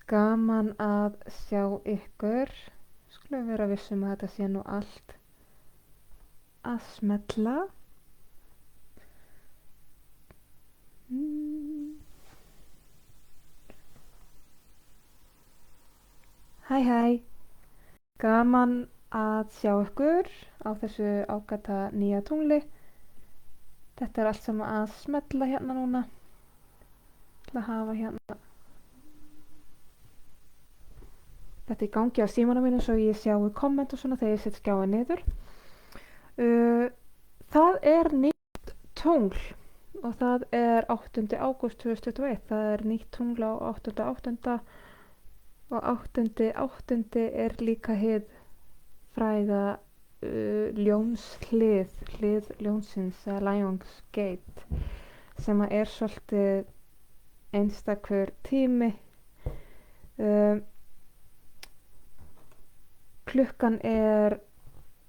Gaman að sjá ykkur. Skulum vera vissum að þetta sé nú allt að smella. Hæ hæ. Gaman að sjá ykkur á þessu ágæta nýja tungli. Þetta er allt saman að smella hérna núna. Til að hafa hérna þetta í gangi á símanum mínu svo ég sjáu komment og svona þegar ég set skjáin niður. Það er nýtt tungl og það er 8. ágúst 2021. Það er nýtt tungl á 8.8. og 8.8. er líka hið fræga hlið ljónsins eða Lionsgate sem að er svolítið einstakur tími. Klukkan er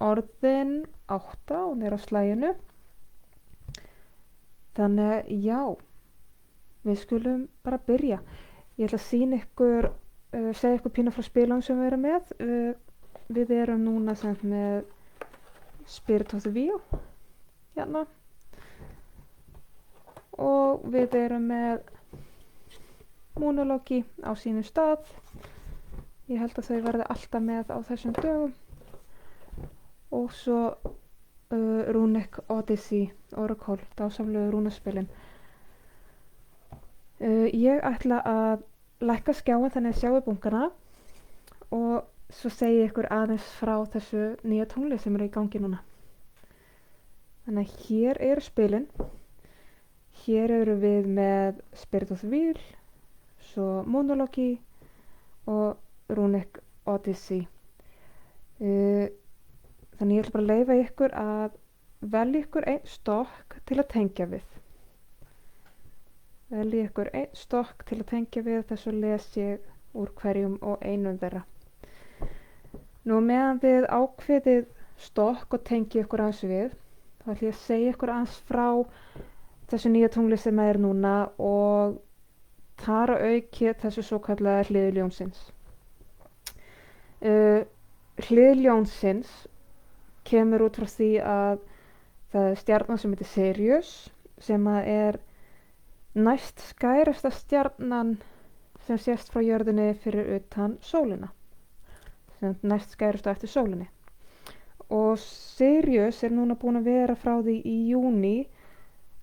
orðin 8 og hún er á slaginu. Þannig já, við skulum bara byrja. Ég ætla að sýna ykkur, segja ykkur pínu frá spilum sem við erum með. Við erum núna sem með Spirit of the Wheel hérna. Og við erum með Monology á sínum stað. Ég held að þau verði alltaf með á þessum dögum. Og svo Runic Odyssey Oracle, dásamlegu rúnaspilin. Ég ætla að lækka skjáin þannig að sjáu bunkana og svo segi ég ykkur aðeins frá þessu nýja tungli sem eru í gangi núna. Þannig að hér eru spilin. Hér eru við með Spirit of the Wheel, svo Monology og Runic Odyssey. Þannig ég ætla bara að leyfa ykkur að velja ykkur einn stokk til að tengja við. Velja ykkur einn stokk til að tengja við, þess að les ég úr hverjum og einum þeirra. Nú meðan við ákveðið stokk og tengi ykkur aðeins við, þá ætla ég að segja ykkur aðeins frá þessu nýja tungli sem er núna og þar að auki þessu svo kallaða hlið ljónsins. Hlið ljónsins kemur út frá því að það er stjarnan sem heitir Sirius sem að er næst skærasta stjarnan sem sést frá jörðinni fyrir utan sólina. Sem næst skærasta eftir sólinni. Og Sirius er núna búin að vera frá því í júní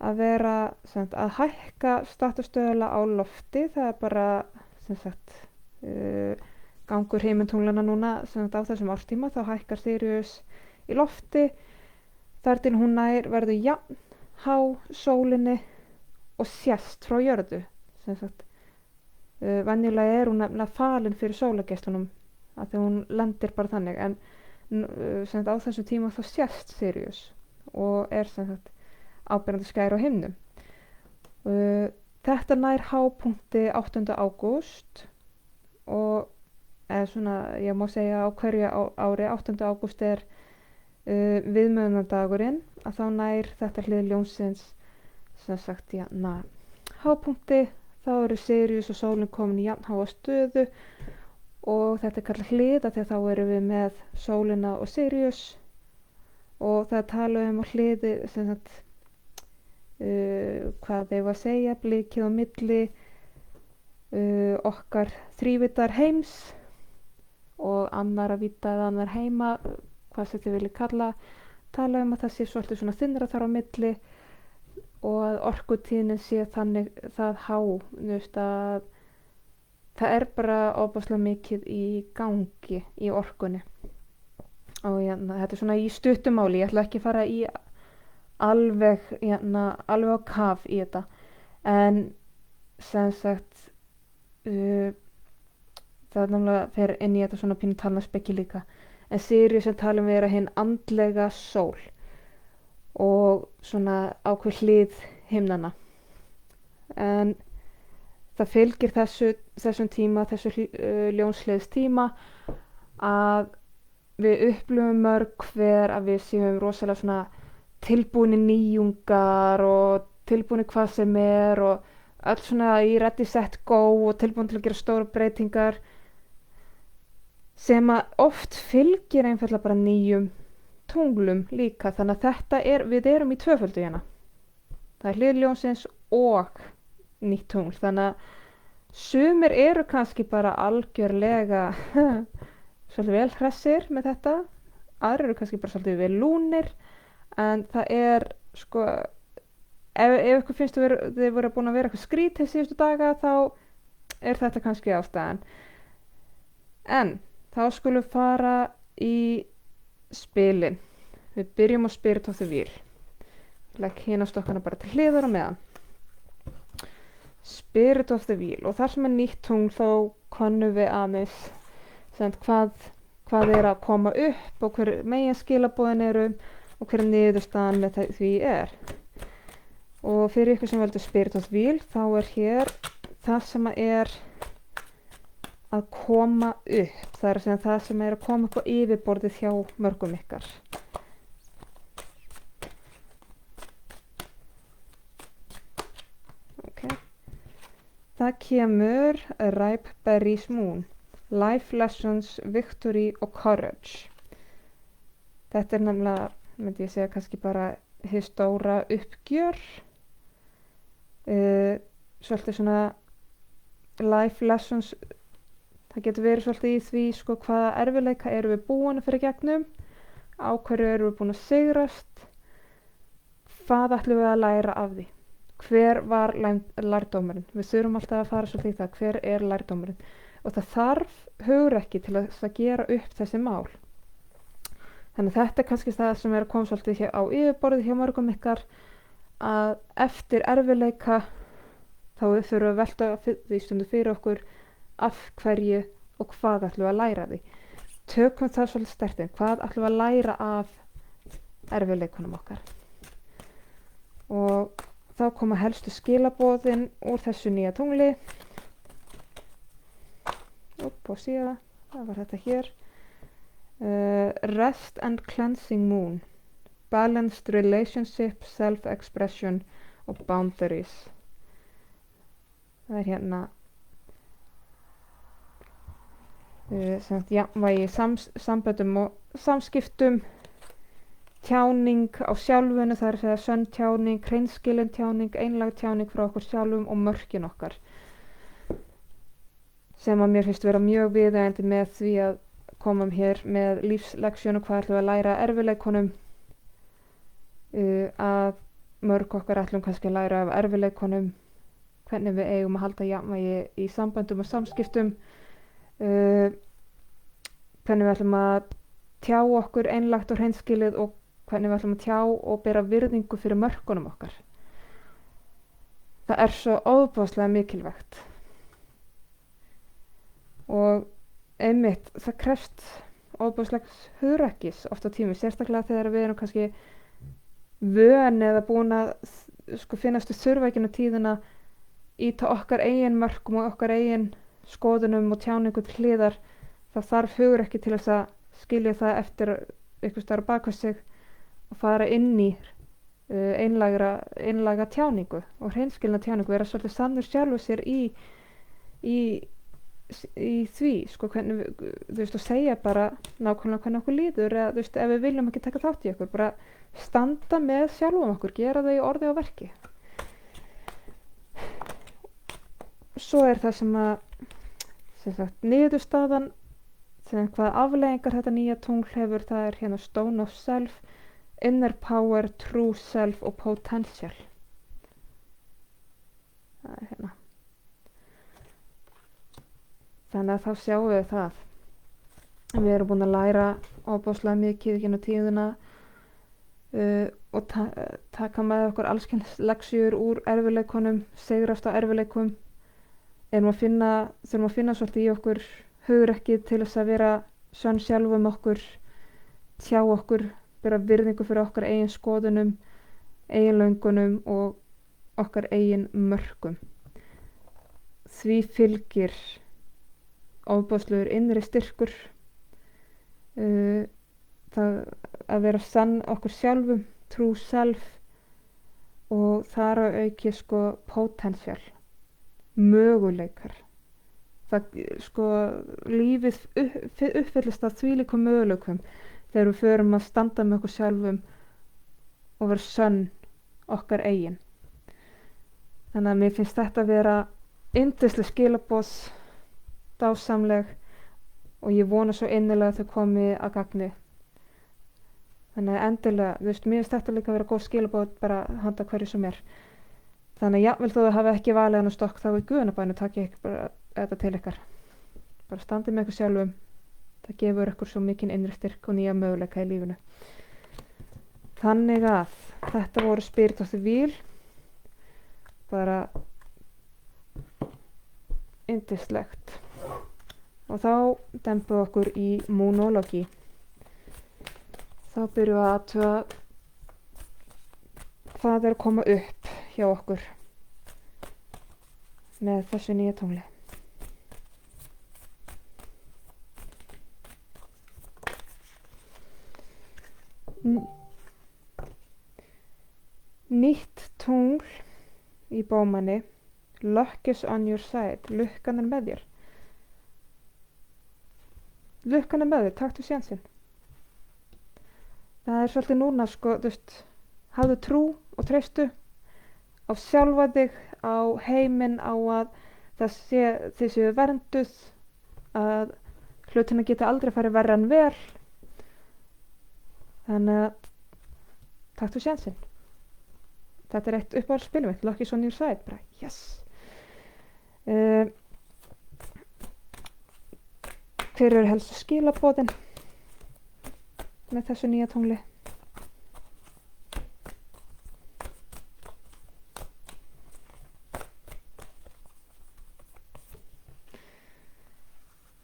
að vera að hækka statustöðula á lofti. Það er bara gangur himintunglana núna á þessum árstíma. Þá hækkar Sirius í lofti þar til hún nær verður jafn há sólinni og sést frá jörðu. Venjulega er hún nefnilega falin fyrir sólargeislunum af því hún lendir bara þannig en á þessum tíma þá sést Sirius og er áberandi skær á himnum. Þetta nær hápunkti 8. ágúst og ég má segja á hverju ári 8. ágúst er viðmiðunardagurinn að þá nær þetta hlið ljónsins hápunkti. Þá eru Sirius og sólin komin í jafn háa stöðu og þetta er kallað hlið af því að þá erum við með sólina og Sirius og það tala á hliði hvað þeir var að segja, blikið á milli okkar þrívítar heims og annar að vita eða annar heima, hvað þetta vilja kalla, tala að það sé svolítið svona þynnra þar á milli og að orkutíðnin sé þannig það há, að það er bara ofboðslega mikið í gangi í orkunni. Og þetta er svona í stuttumáli, ég ætla ekki að fara í alveg á kaf í þetta, en það er náttúrulega fer inn í þetta svona pínu talnaspekki líka. En Sirius sem talum við hinn andlega sól og svona ákveð hlið himnana. En það fylgir þessum tíma, þessu ljónsliðstíma að við upplifum mörg hver að við séum rosalega svona tilbúinir nýjungar og tilbúinir hvað sem er og öll svona í ready set go og tilbúin til að gera stóra breytingar sem að oft fylgir einfallega bara nýjum tunglum líka, þannig að við erum í tvöföldu hérna. Það hlið ljónsins og nýtt tungl, þannig að sumir eru kannski bara algjörlega svolítið vel hressir með þetta, aðrir eru kannski bara svolítið vel lúnir, en það sko, ef ykkur finnst þið voru búin að vera eitthvað skrítið síðustu daga, þá þetta kannski ástæðan. En þá skulum fara í spilin. Við byrjum á Spirit of the Wheel. Legg hérna stokkana bara til hliðar á meðan. Spirit of the Wheel, og þar sem nýtt tungl þá konnum við aðeins hvað að koma upp og hver megin skilaboðin eru og hver niðurstaðan með því og fyrir ykkur sem veldur Spirit of the Wheel þá hér það sem að koma upp, það sem að koma upp á yfirborðið hjá mörgum ykkar. Það kemur Ripe Berries Moon, Life Lessons, Victory og Courage. Þetta nefnilega, myndi ég segja, kannski bara hið stóra uppgjör. Svolítið svona Life Lessons, það getur verið svolítið í því sko, hvaða erfiðleika erum við búin að fyrir gegnum, á hverju erum við búin að sigrast, hvað ætlum við að læra af því. Hver var lærdómurinn? Við þurfum alltaf að fara svolítið í það, hver er lærdómurinn? Og það þarf hugrekki til að gera upp þessi mál. Þannig þetta kannski það sem að koma svolítið á yfirborðið hjá mörgum ykkar, að eftir erfiðleika þá þurfum við að velta því stundu fyrir okkur af hverju og hvað ætlum við að læra því. Tökum það svolítið sterkt inn, hvað ætlum við að læra af erfiðleikunum okkar. Og þá koma helstu skilaboðin úr þessu nýja tungli. Og síðan, það var þetta hér. Rest and Cleansing Moon, Balanced Relationship, Self-Expression og Boundaries. Það hérna jafnvægi samböndum og samskiptum, tjáning á sjálfinu, það að segja sönn tjáning, hreinskilin tjáning, einlæg tjáning frá okkur sjálfum og mörkin okkar, sem að mér finnst vera mjög viðeigandi með því að komum hér með lífsleksjónu, hvað ætlum við að læra erfiðleikunum, að mörg okkar ætlum kannski að læra af erfiðleikunum, hvernig við eigum að halda jafnvægi í samböndum og samskiptum, hvernig við ætlum að tjá okkur einlægt og hreinskilið og hvernig við ætlum að tjá og bera virðingu fyrir mörkunum okkar. Það svo ofboðslega mikilvægt. Og einmitt, það krefst ofboðslegs hugrekkis oft á tímum, sérstaklega þegar við erum kannski vön eða búin að finnast við þurfa ekki tíðina íta okkar eigin mörkum og okkar eigin skoðunum og tjáningu til hliðar. Það þarf hugrekki til þess að skilja það eftir ykkur staðar bak við sig og fara inn í einlæga tjáningu og hreinskilna tjáningu, vera svolítið sannur sjálfur sér í því, sko, hvernig þú veist, og segja bara nákvæmlega hvernig okkur líður, eða þú veist, ef við viljum ekki taka þátt í okkur, bara standa með sjálfum okkur, gera þau í orði og verki. Svo það sem sagt, niðurstaðan, hvaða afleiðingar þetta nýja tungl hefur, það hérna Stone of Self, Inner Power, True Self og Potential. Það hérna. Þannig að þá sjáum við það. Við erum búin að læra ofboðslega mikið hérna tíðina og taka með okkur allskyns leksjur úr erfiðleikunum, sigrast á erfiðleikum. Þurfum að finna svolítið í okkur hugrekkið til þess að vera sönn sjálfum okkur, tjá okkur, bera virðingu fyrir okkar eigin skoðunum, eigin löngunum og okkar eigin mörkum. Því fylgir ofboðslegur innri styrkur, það að vera sann okkur sjálfum, true self, og þar að auki potential, möguleikar. Það, sko, lífið uppfyllist af þvílíkum möguleikum þegar við förum að standa með okkur sjálfum og vera sönn okkar eigin. Þannig að mér finnst þetta að vera yndisleg skilaboð, dásamleg, og ég vona svo innilega að þau komi að gagni. Þannig að endilega, mér finnst þetta líka að vera góð skilaboð bara handa hverju sem Þannig að jafnvel þó þau hafi ekki valið hann og stokk þá í guðanabænu takk ég ekki bara þetta til ykkar. Bara standið með ykkur sjálfum. Það gefur ykkur svo mikinn innri styrk og nýja möguleika í lífinu. Þannig að þetta voru Spirit of the Wheel. Bara yndislegt. Og þá dembum við okkur í Moonology. Þá byrjum við að athuga hvað að koma upp hjá okkur með þessu nýja tónli. Nýtt tungl í bómanni. Luck is on your side. Lukkan með þér. Lukkan með þér, taktu sénsinn. Það svolítið núna, sko, hafðu trú og treystu á sjálfa þig, á heiminn, á að þið séu vernduð, að hlutina geta aldrei farið verra en vel. Þannig að taktu sénsinn. Þetta eitt uppáhaldsspilum mitt, Luck is on your side. Bara, yes. Hver helstu skilaboðin með þessu nýja tónli?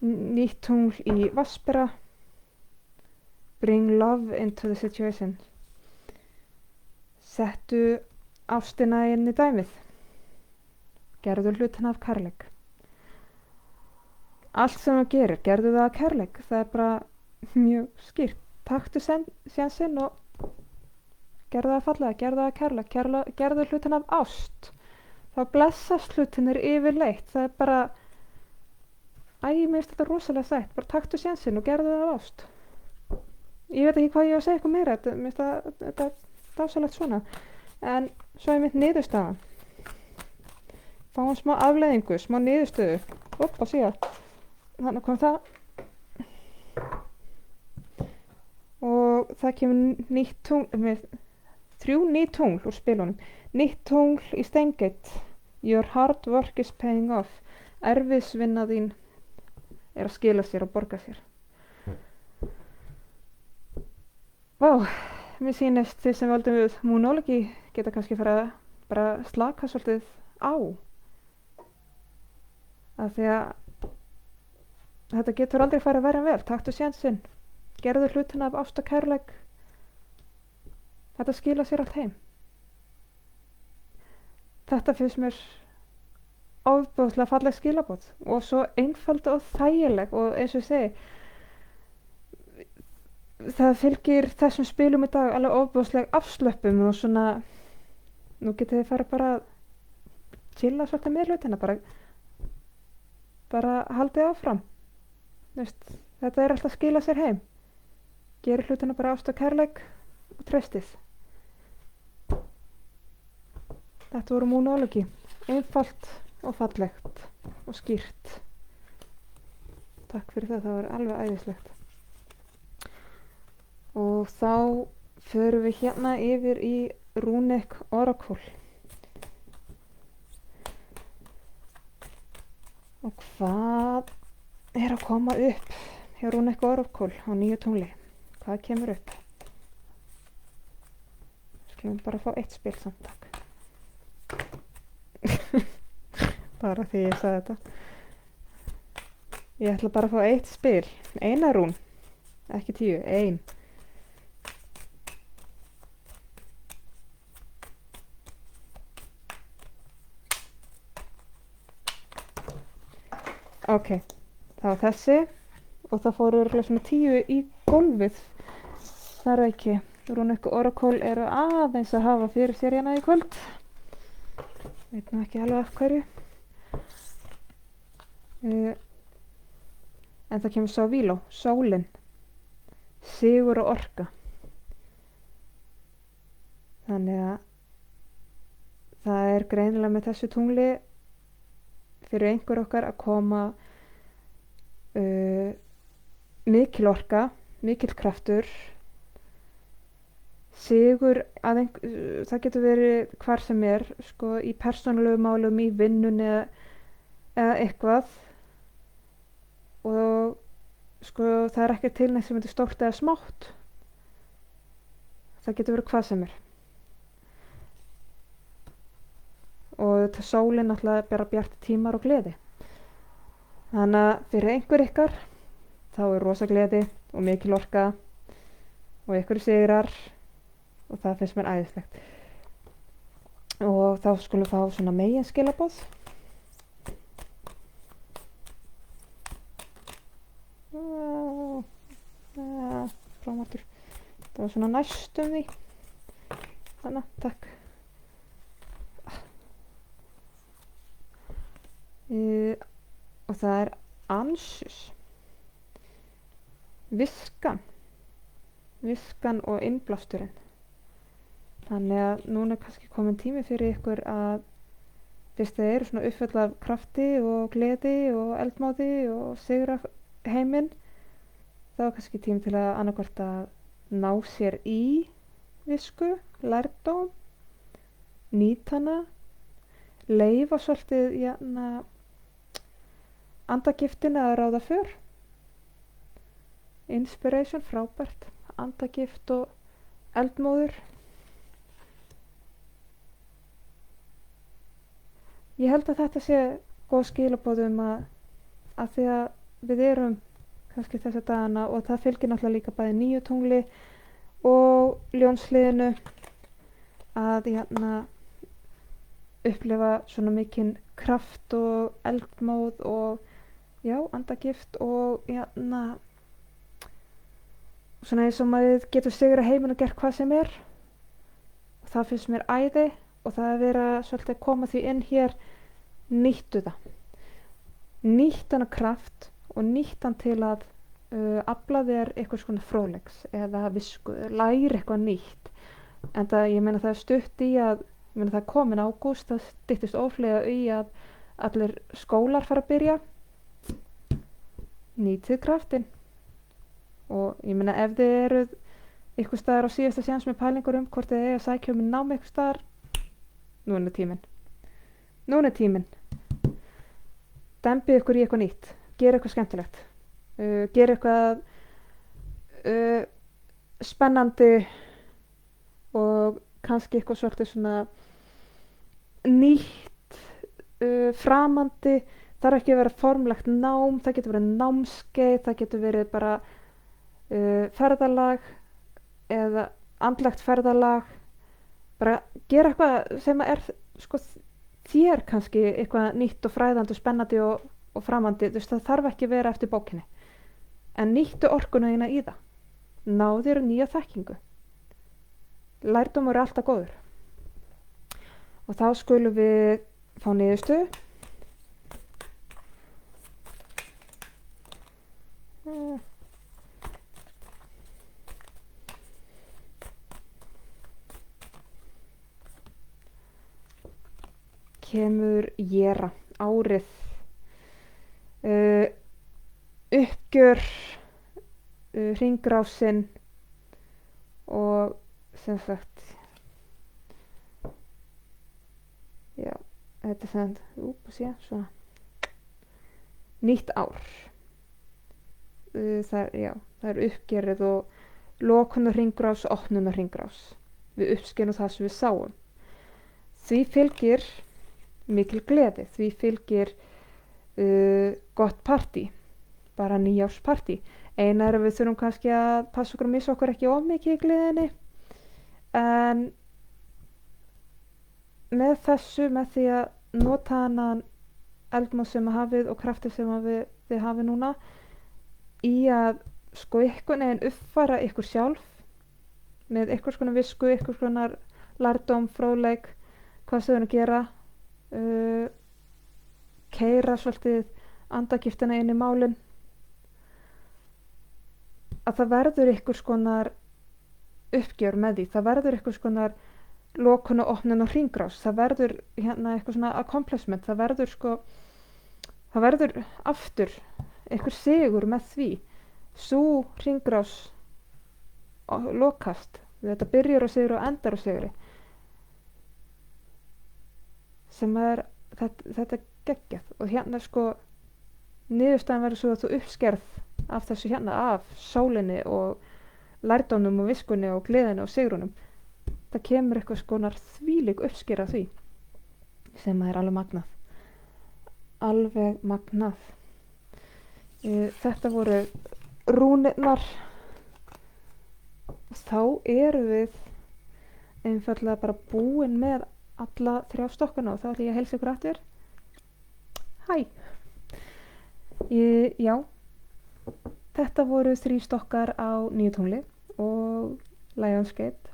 Nýtt tungl í Vaspera. Bring love into the situation. Settu ástina inn í dæmið. Gerðu hlutina af kærleik. Allt sem þú gerir, gerðu það af kærleik. Það er bara mjög skýrt. Taktu sénsinn og gerðu það fallega, gerðu það af kærleik, gerðu hlutina af ást. Þá blessast hlutinir yfirleitt. Það er bara, mér finnst þetta rosalega sætt. Bara taktu sénsinn og gerðu það af ást. Ég veit ekki hvað ég á að segja eitthvað meira. Mér finnst þetta dásalegt svona. En svo mitt niðurstaðan. Fáum smá afleiðingu, smá niðurstöðu. Oppa, síðan. Þannig kom það. Og það kemur nýtt tungl, 3 ný tungl úr spilunum. Nýtt tungl í Steingate. Your hard work is paying off. Erfiðisvinna þín að skila sér og borga sér. Vá, mér sýnist þið sem völdum við Moonology geta kannski fara að bara slaka svolítið á. Af því að þetta getur aldrei farið verra en vel. Taktu sénsinn. Gerðu hlutina af ást og kærleik. Þetta skila sér allt heim. Þetta finnst mér ofboðslega falleg skilaboð og svo einfald og þægileg og eins og ég segi, það fylgir þessum spilum í dag alveg ofboðsleg afslöppum og svona, nú getið þið farið bara að chilla svolítið með hlutina, bara haldið áfram. Þetta er alltaf að skila sér heim. Gerir hlutina bara ást og kærleik og treystið. Þetta voru Moonology. Einfalt og fallegt og skýrt. Takk fyrir það var alveg æðislegt. Og þá förum við hérna yfir í Runic Oracle. Og hvað er að koma upp hjá Runic Oracle á nýju tungli? Hvað kemur upp? Skulum bara fá eitt spil samt, takk. Bara því ég sagði þetta. Ég ætla bara að fá eitt spil. Eina rún. Ekki 10, 1. Ok, það var þessi og það fóru örugglega svona 10 í gólfið. Það er ekki. Runic Oracle eru aðeins að hafa fyrir sér hérna í kvöld. Veit nú ekki alveg af hverju. en það kemur Sávilo, sólin, sigur og orka. Þannig að það er greinilega með þessu tungli fyrir einhver okkar að koma mikil orka, mikil kraftur, sigur það getur verið hvar sem er, sko, í persónulegu málum, í vinnunni eða eitthvað, og sko það er ekki til neitt sem er stórt eða smátt, það getur verið hvað sem er. Og það sólin náttúrulega bara bjarti tímar og gleði. Þannig að fyrir einhver ykkar þá er rosa gleði og mikil orka og einhverju sigrar og það finnst mér æðislegt. Og þá skulum fá svona megin skilaboð. Frámartur. Það var svona næstum því. Þannig, takk. Og það er ansus, viskan og innblásturinn. Þannig að núna er kannski komin tími fyrir ykkur að fyrst þið eru svona uppfull af krafti og gleði og eldmáði og sigra heiminn, þá er kannski tími til að annarkvort að ná sér í visku, lærdóm, nýta hana, leyfa svolítið andagiftin að ráða för. Inspiration, frábært, andagift og eldmóður. Ég held að þetta sé góð skilaboð að því að við erum kannski þessa dagana, og það fylgir náttúrulega líka bæði nýju tungli og ljónsliðinu, að upplifa svona mikinn kraft og eldmóð og andagift og svona eins og maður getur sigra heiminn og gert hvað sem er, og það finnst mér æði, og það er verið að svolítið koma því inn hér. Nýttu það, nýtt hana kraft og nýtt hann til að afla þér eitthvað svona fróðleiks eða visku, læri eitthvað nýtt. En ég meina það er stutt í að það er komin ágúst, það styttist óflega í að allir skólar fara að byrja. Nýtið kraftinn. Og ég meina ef þið eruð ykkur staðar á síðasta séns með pælingur hvort þið að sækja í námi ykkur staðar, nú er tíminn. Dembið ykkur í eitthvað nýtt, gera eitthvað skemmtilegt, gera eitthvað spennandi og kannski eitthvað svolítið svona nýtt, framandi. Það þarf ekki að vera formlegt nám, það getur verið námskeið, það getur verið bara ferðalag eða andlegt ferðalag. Bara gera eitthvað sem er sko þér kannski eitthvað nýtt og fræðandi og spennandi og framandi. Þú veist, það þarf ekki að vera eftir bókinni. En nýttu orkuna þína í það. Náðu þér nýja þekkingu. Lærdómur er alltaf góður. Og þá skulum við fá niðurstöðu. Kemur Jera, árið, uppgjör, hringrásin og sem sagt, já, þetta er sem sagt, svona, nýtt ár. Það er uppgerið og lokunar hringrás og opnunar hringrás. Við uppskerum það sem við sáum. Því fylgir mikil gleði, því fylgir gott partí, bara nýjárspartí. Eina er að við þurfum kannski að passa okkur að missa okkur ekki of mikið í gleðinni, en með þessu, með því að nota hana eldmátt sem að hafið og krafti sem að þið hafið núna, í að sko einhvern veginn uppfæra ykkur sjálf með einhvers konar visku, einhvers konar lærdóm, fróðleik, hvað þau að gera, keyra svolítið andagiftina inn í málin, að það verður einhvers konar uppgjör með því, það verður einhvers konar lokun og opnun og hringrás, það verður eitthvað svona accomplishment, það verður aftur einhver sigur með því, sú hringrás lokast, þetta byrjar á sigri og endar á sigri, sem þetta geggjað. Og niðurstaðan verður svo að þú uppskerð af þessu af sólinni og lærdómnum og viskunni og gleðinni og sigrunum. Það kemur eitthvað skonar þvílík uppsker af því sem er alveg magnað. Þetta voru rúnirnar. Þá erum við einfaldlega bara búin með alla 3 stokkana og þá ætla ég að heilsa ykkur aftur. Hæ! Já, þetta voru 3 stokkar á 9 tungli og Lionsgate,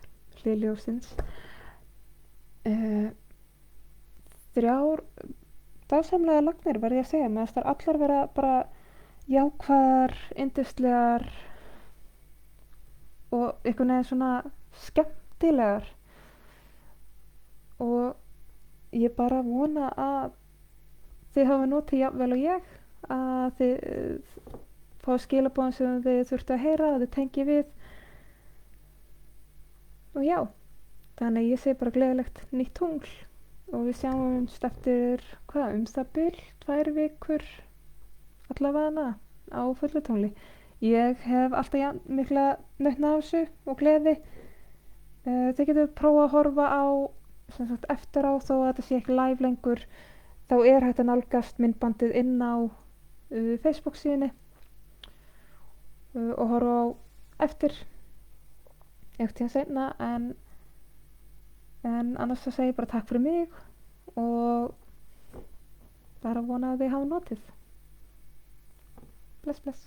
hlið ljóssins. 3 dásamlega lagnir verð ég að segja, meðan þær allar vera bara jákvæðar, yndislegar og einhvern veginn svona skemmtilegar, og ég bara vona að þið hafa notið jafnvel og ég, að þið fá skilaboðin sem þið þurftu að heyra, að þið tengi við, og já, þannig ég segi bara gleðilegt nýtt tungl og við sjáumst eftir það bil 2 vikur allavega á fullu tungli. Ég hef alltaf mikla nautn af þessu og gleði. Þið getur prófað að horfa á eftir á, þó að þetta sé ekki live lengur, þá er hægt að nálgast myndbandið inn á Facebook síðunni og horfa á eftir einhvern tíðan seinna, en annars þá segi ég bara takk fyrir mig og bara vona að þið hafa notið. Bless.